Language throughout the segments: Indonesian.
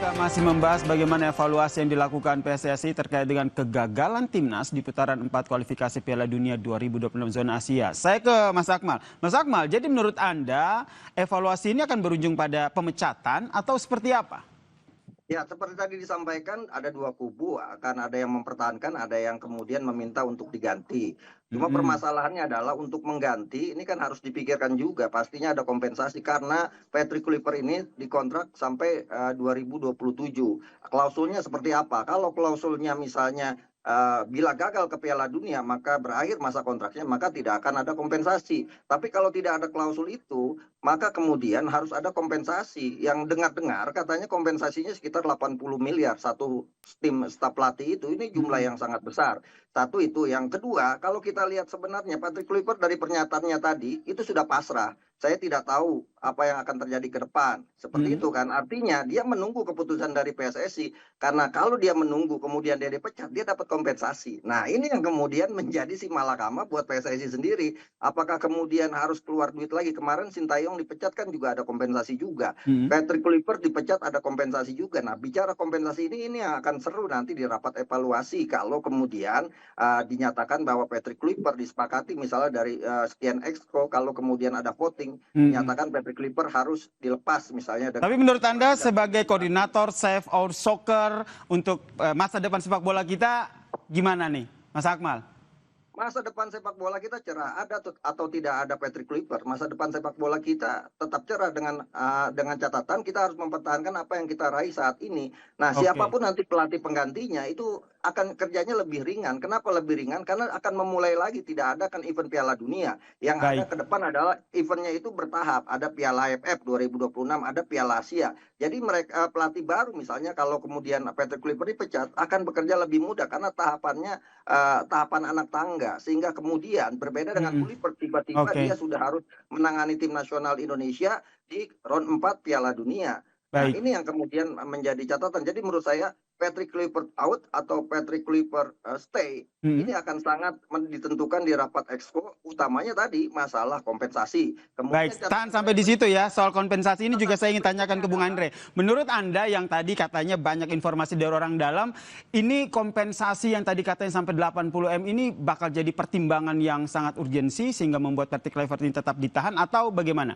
Kita masih membahas bagaimana evaluasi yang dilakukan PSSI terkait dengan kegagalan timnas di putaran 4 kualifikasi Piala Dunia 2026 zona Asia. Saya ke Mas Akmal. Mas Akmal, jadi menurut Anda evaluasi ini akan berujung pada pemecatan atau seperti apa? Ya, seperti tadi disampaikan ada dua kubu, akan ada yang mempertahankan, ada yang kemudian meminta untuk diganti. Cuma permasalahannya adalah untuk mengganti, ini kan harus dipikirkan juga, pastinya ada kompensasi karena Patrick Kluivert ini dikontrak sampai 2027. Klausulnya seperti apa? Kalau klausulnya misalnya bila gagal ke Piala Dunia maka berakhir masa kontraknya, maka tidak akan ada kompensasi. Tapi kalau tidak ada klausul itu, maka kemudian harus ada kompensasi. Yang dengar-dengar katanya kompensasinya sekitar 80 miliar satu tim staf pelatih itu. Ini jumlah yang sangat besar. Satu itu. Yang kedua, kalau kita lihat sebenarnya Patrick Kluivert dari pernyataannya tadi itu sudah pasrah. Saya tidak tahu apa yang akan terjadi ke depan. Seperti itu kan. Artinya dia menunggu keputusan dari PSSI. Karena kalau dia menunggu kemudian dia dipecat, dia dapat kompensasi. Nah, ini yang kemudian menjadi si malakama buat PSSI sendiri. Apakah kemudian harus keluar duit lagi? Kemarin Sintayong dipecat kan juga ada kompensasi juga. Patrick Kluivert dipecat ada kompensasi juga. Nah, bicara kompensasi ini yang akan seru nanti di rapat evaluasi kalau kemudian dinyatakan bahwa Patrick Kluivert disepakati misalnya dari sekian exco, kalau kemudian ada voting dinyatakan Patrick Kluivert harus dilepas misalnya. Tapi menurut Anda sebagai koordinator Save Our Soccer untuk masa depan sepak bola kita gimana nih, Mas Akmal? Masa depan sepak bola kita cerah, ada atau tidak ada Patrick Kluivert, masa depan sepak bola kita tetap cerah dengan catatan kita harus mempertahankan apa yang kita raih saat ini. Nah, siapapun nanti pelatih penggantinya itu akan kerjanya lebih ringan. Kenapa lebih ringan? Karena akan memulai lagi, tidak ada kan event Piala Dunia. Yang ada ke depan adalah eventnya itu bertahap. Ada Piala AFF 2026, ada Piala Asia. Jadi mereka pelatih baru misalnya kalau kemudian Patrick Kluivert dipecat akan bekerja lebih mudah karena tahapannya tahapan anak tangga, sehingga kemudian berbeda dengan Kluivert tiba-tiba dia sudah harus menangani tim nasional Indonesia di round 4 Piala Dunia. Nah, ini yang kemudian menjadi catatan. Jadi menurut saya Patrick Kluivert out atau Patrick Kluivert stay ini akan sangat ditentukan di rapat exco, utamanya tadi masalah kompensasi. Kemudian tahan sampai di situ ya, soal kompensasi ini juga saya ingin tanyakan ke Bung Andre. Menurut Anda yang tadi katanya banyak informasi dari orang dalam, ini kompensasi yang tadi katanya sampai 80 M ini bakal jadi pertimbangan yang sangat urgensi sehingga membuat Patrick Kluivert ini tetap ditahan atau bagaimana?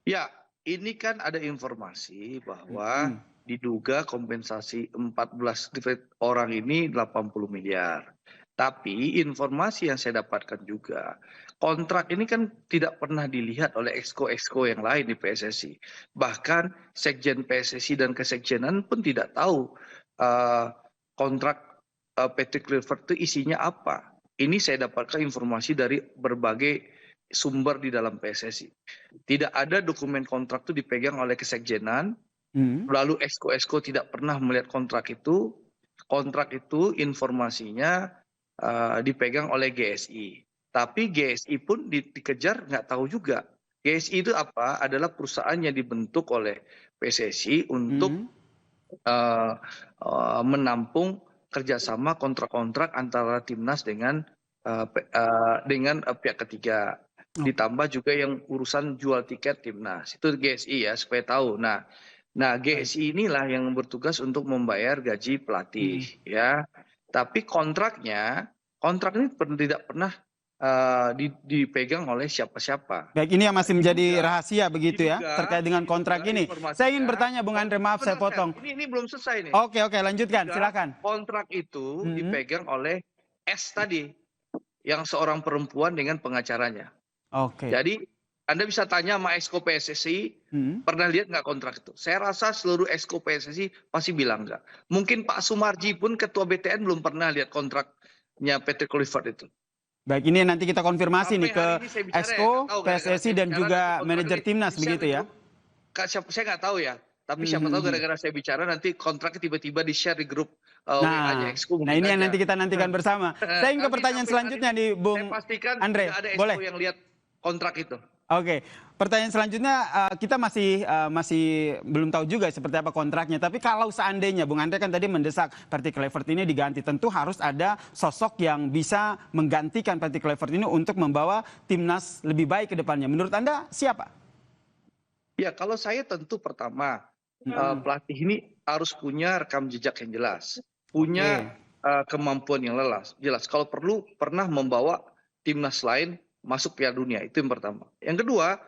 Ya, ini kan ada informasi bahwa diduga kompensasi 14 orang ini 80 miliar. Tapi informasi yang saya dapatkan juga, kontrak ini kan tidak pernah dilihat oleh exco-exco yang lain di PSSI. Bahkan Sekjen PSSI dan Kesekjenan pun tidak tahu kontrak Patrick Kluivert itu isinya apa. Ini saya dapatkan informasi dari berbagai sumber di dalam PSSI. Tidak ada dokumen kontrak itu dipegang oleh Kesekjenan. Lalu exco-exco tidak pernah melihat kontrak itu. Kontrak itu informasinya dipegang oleh GSI. Tapi GSI pun dikejar nggak tahu juga. GSI itu apa? Adalah perusahaan yang dibentuk oleh PSSI untuk menampung kerjasama kontrak-kontrak antara timnas dengan pihak ketiga. Ditambah juga yang urusan jual tiket timnas. Itu GSI ya, supaya tahu. Nah, GSI inilah yang bertugas untuk membayar gaji pelatih ya. Tapi kontrak ini tidak pernah dipegang oleh siapa-siapa. Baik, ini yang masih menjadi rahasia begitu ya terkait dengan kontrak ini. Saya ingin bertanya Bung Andre, maaf saya potong. Ini belum selesai nih. Oke, lanjutkan, silakan. Kontrak itu dipegang oleh S tadi, yang seorang perempuan dengan pengacaranya. Jadi Anda bisa tanya sama exco PSSI, pernah lihat nggak kontrak itu? Saya rasa seluruh exco PSSI pasti bilang nggak. Mungkin Pak Sumarji pun ketua BTN belum pernah lihat kontraknya Patrick Kluivert itu. Baik, ini nanti kita konfirmasi nih ke exco, PSSI dan juga manajer timnas begitu ya? Saya nggak tahu ya. Tapi siapa tahu gara-gara saya bicara nanti kontraknya tiba-tiba di-share di grup WA-nya exco. Nah, ini yang nanti kita nantikan bersama. Saya ingin ke pertanyaan selanjutnya nih Bung Andre. Ada boleh yang lihat kontrak itu. Oke, pertanyaan selanjutnya kita masih belum tahu juga seperti apa kontraknya. Tapi kalau seandainya Bung Andre kan tadi mendesak Patrick Kluivert ini diganti, tentu harus ada sosok yang bisa menggantikan Patrick Kluivert ini untuk membawa timnas lebih baik ke depannya. Menurut Anda siapa? Ya, kalau saya tentu pertama pelatih ini harus punya rekam jejak yang jelas, Oke. punya kemampuan yang jelas. Kalau perlu pernah membawa timnas lain masuk Piala Dunia, itu yang pertama. Yang kedua,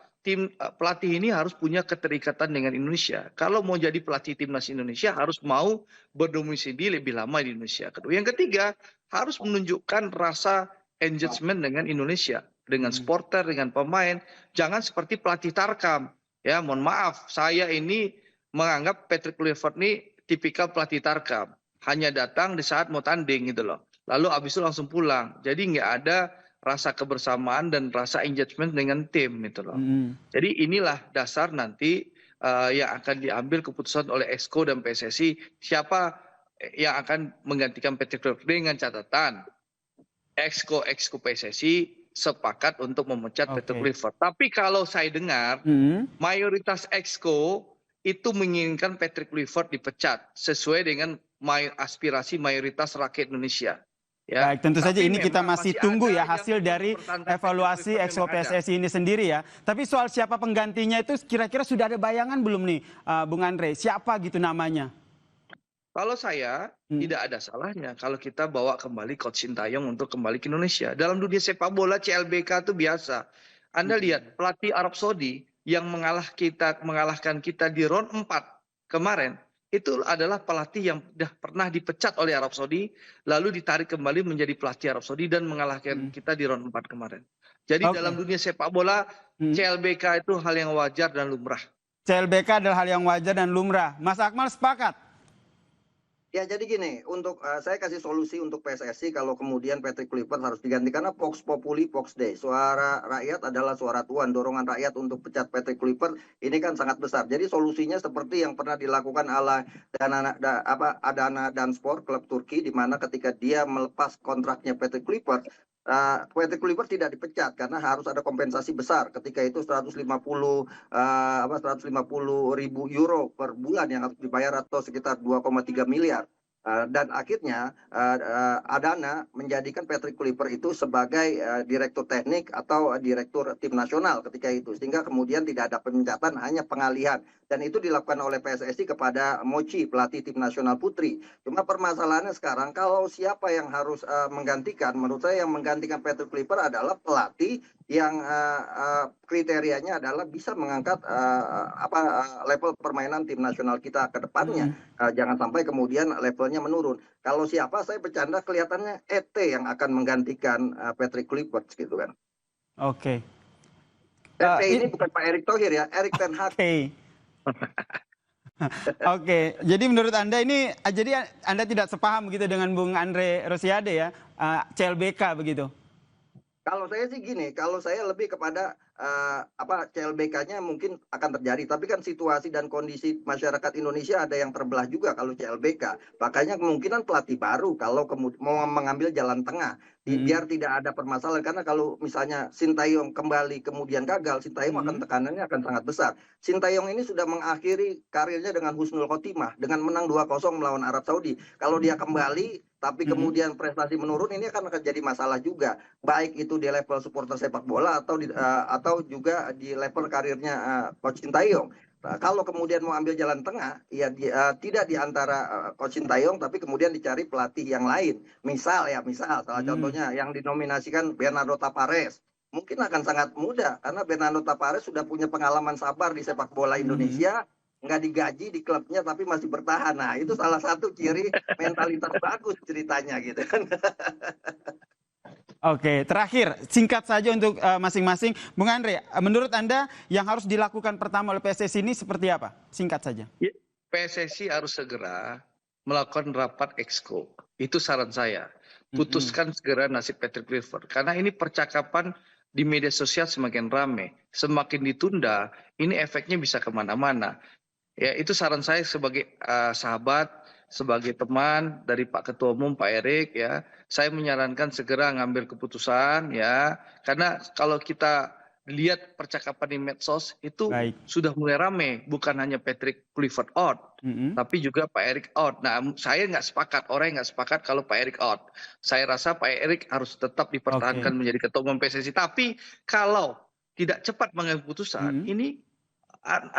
pelatih ini harus punya keterikatan dengan Indonesia. Kalau mau jadi pelatih timnas Indonesia harus mau berdomisili lebih lama di Indonesia. Yang ketiga, harus menunjukkan rasa engagement dengan Indonesia, dengan supporter, dengan pemain. Jangan seperti pelatih Tarkam. Ya, mohon maaf, saya ini menganggap Patrick Kluivert ini tipikal pelatih Tarkam. Hanya datang di saat mau tanding gitu loh. Lalu abis itu langsung pulang. Jadi nggak ada rasa kebersamaan dan rasa engagement dengan tim gitu loh. Jadi inilah dasar nanti yang akan diambil keputusan oleh Exco dan PSSI siapa yang akan menggantikan Patrick Kluivert, dengan catatan Exco PSSI sepakat untuk memecat Patrick Kluivert. Tapi kalau saya dengar mayoritas Exco itu menginginkan Patrick Kluivert dipecat sesuai dengan aspirasi mayoritas rakyat Indonesia. Ya. Baik, tentu saja ini kita memang masih tunggu ya ada hasil yang dari mempertahankan evaluasi Patrick Exco Kluivert yang ada. PSSI ini sendiri ya. Tapi soal siapa penggantinya itu kira-kira sudah ada bayangan belum nih, Bung Andre? Siapa gitu namanya? Kalau saya tidak ada salahnya kalau kita bawa kembali Coach Sintayong untuk kembali ke Indonesia. Dalam dunia sepak bola CLBK itu biasa. Anda lihat pelatih Arab Saudi yang mengalahkan kita di round 4 kemarin, itu adalah pelatih yang sudah pernah dipecat oleh Arab Saudi, lalu ditarik kembali menjadi pelatih Arab Saudi dan mengalahkan kita di round 4 kemarin. Jadi dalam dunia sepak bola, CLBK itu hal yang wajar dan lumrah. CLBK adalah hal yang wajar dan lumrah. Mas Akmal sepakat? Ya jadi gini, untuk saya kasih solusi untuk PSSI kalau kemudian Patrick Kluivert harus diganti karena Vox Populi Vox Dei. Suara rakyat adalah suara Tuhan. Dorongan rakyat untuk pecat Patrick Kluivert ini kan sangat besar. Jadi solusinya seperti yang pernah dilakukan oleh Adana Danspor klub Turki, di mana ketika dia melepas kontraknya Patrick Kluivert, Patrick Kluivert tidak dipecat karena harus ada kompensasi besar. Ketika itu 150.000 euro per bulan yang harus dibayar atau sekitar 2,3 miliar. Dan akhirnya Adana menjadikan Patrick Kluivert itu sebagai direktur teknik atau direktur tim nasional ketika itu, sehingga kemudian tidak ada pemecatan, hanya pengalihan, dan itu dilakukan oleh PSSI kepada Mochi, pelatih tim nasional putri. Cuma permasalahannya sekarang kalau siapa yang harus menggantikan, menurut saya yang menggantikan Patrick Kluivert adalah pelatih yang kriterianya adalah bisa mengangkat level permainan tim nasional kita ke depannya. Jangan sampai kemudian levelnya menurun. Kalau siapa, saya bercanda, kelihatannya ET yang akan menggantikan Patrick Kluivert gitu kan. Oke. ET ini bukan Pak Erick Thohir ya, Erik ten Hag. Oke, jadi menurut Anda ini, jadi Anda tidak sepaham begitu dengan Bung Andre Rosiade ya, CLBK begitu? Kalau saya sih gini, kalau saya lebih kepada CLBK-nya mungkin akan terjadi, tapi kan situasi dan kondisi masyarakat Indonesia ada yang terbelah juga kalau CLBK. Makanya kemungkinan pelatih baru kalau mau mengambil jalan tengah, biar tidak ada permasalahan. Karena kalau misalnya Sintayong kembali kemudian gagal, Sintayong akan tekanannya akan sangat besar. Sintayong ini sudah mengakhiri karirnya dengan husnul khotimah, dengan menang 2-0 melawan Arab Saudi. Kalau dia kembali tapi kemudian prestasi menurun, ini akan jadi masalah juga, baik itu di level supporter sepak bola atau juga di level karirnya Coach Sintayong. Nah, kalau kemudian mau ambil jalan tengah, ya tidak di antara Coach Sintayong, tapi kemudian dicari pelatih yang lain. Misal salah contohnya yang dinominasikan Bernardo Tavares. Mungkin akan sangat mudah karena Bernardo Tavares sudah punya pengalaman sabar di sepak bola Indonesia. Nggak digaji di klubnya tapi masih bertahan. Nah, itu salah satu ciri mentalitas bagus ceritanya gitu kan. Oke, terakhir singkat saja untuk masing-masing. Bung Andre, menurut Anda yang harus dilakukan pertama oleh PSSI ini seperti apa? Singkat saja. PSSI harus segera melakukan rapat Exco. Itu saran saya. Putuskan segera nasib Patrick Kluivert. Karena ini percakapan di media sosial semakin ramai. Semakin ditunda, ini efeknya bisa kemana-mana. Ya, itu saran saya sebagai sahabat, sebagai teman dari Pak Ketua Umum Pak Erick ya. Saya menyarankan segera ngambil keputusan ya. Karena kalau kita lihat percakapan di medsos itu sudah mulai ramai, bukan hanya Patrick Kluivert out, tapi juga Pak Erick out. Nah, saya nggak sepakat, orang yang nggak sepakat kalau Pak Erick out. Saya rasa Pak Erick harus tetap dipertahankan menjadi Ketua Umum PSSI. Tapi kalau tidak cepat mengambil keputusan, ini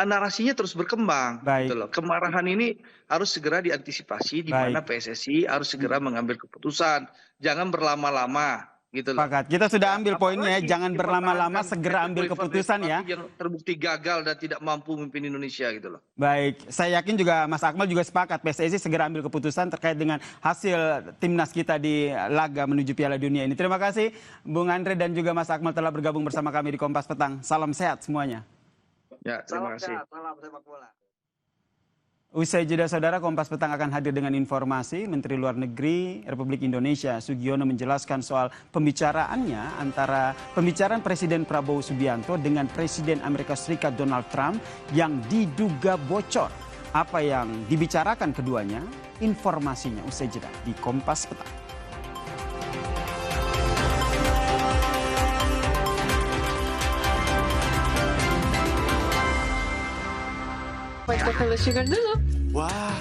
narasinya terus berkembang. Baik. Gitu loh. Kemarahan ini harus segera diantisipasi, di mana PSSI harus segera mengambil keputusan, jangan berlama-lama. Gitu loh. Sepakat. Kita sudah ambil poinnya ya, Apalagi jangan berlama-lama, segera ambil Clifford keputusan ya. yang terbukti gagal dan tidak mampu memimpin Indonesia gitu loh. Baik, saya yakin juga Mas Akmal juga sepakat PSSI segera ambil keputusan terkait dengan hasil timnas kita di laga menuju Piala Dunia ini. Terima kasih Bung Andre dan juga Mas Akmal telah bergabung bersama kami di Kompas Petang. Salam sehat semuanya. Ya, terima kasih. Salam sepak bola. Usai jeda saudara, Kompas Petang akan hadir dengan informasi. Menteri Luar Negeri Republik Indonesia Sugiono menjelaskan soal pembicaraannya antara pembicaraan Presiden Prabowo Subianto dengan Presiden Amerika Serikat Donald Trump yang diduga bocor. Apa yang dibicarakan keduanya? Informasinya usai jeda di Kompas Petang. Buat sugar dulu. Wah,